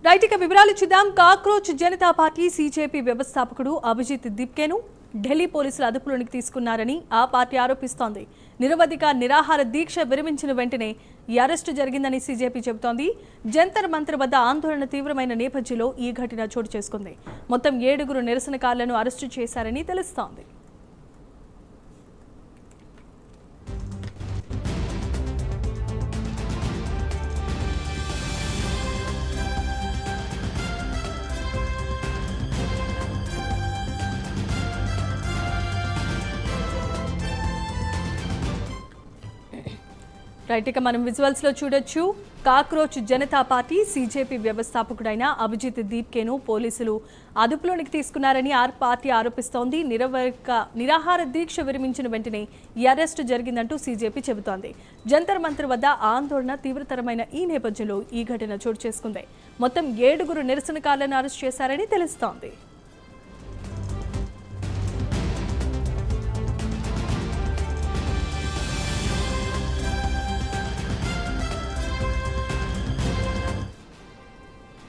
Right ఇక వివరాలు చూద్దాం. కాక్రోచ్ జనతా పార్టీ సీజేపీ వ్యవస్థాపకుడు అభిజిత్ దిప్కేను ఢిల్లీ పోలీసులు అదుపులోనికి తీసుకున్నారని ఆ పార్టీ ఆరోపిస్తోంది. నిరవధిక నిరాహార దీక్ష విరమించిన వెంటనే ఈ అరెస్టు జరిగిందని సీజేపీ చెబుతోంది. జంతర్ మంతర్ వద్ద ఆందోళన తీవ్రమైన నేపథ్యంలో ఈ ఘటన చోటు చేసుకుంది. మొత్తం 7 నిరసనకారులను అరెస్టు చేశారని తెలుస్తోంది. రైట్ ఇక మనం విజువల్స్ లో చూడొచ్చు. కాక్రోచ్ జనతా పార్టీ సీజేపీ వ్యవస్థాపకుడైన అభిజిత్ దీప్కేను పోలీసులు అదుపులోనికి తీసుకున్నారని ఆ పార్టీ ఆరోపిస్తోంది. నిరాహార దీక్ష విరమించిన వెంటనే ఈ అరెస్టు జరిగిందంటూ సీజేపీ చెబుతోంది. జంతర్ మంతర్ వద్ద ఆందోళన తీవ్రతరమైన ఈ నేపథ్యంలో ఈ ఘటన చోటు చేసుకుంది. మొత్తం 7 నిరసనకారులను అరెస్ట్ చేశారని తెలుస్తోంది.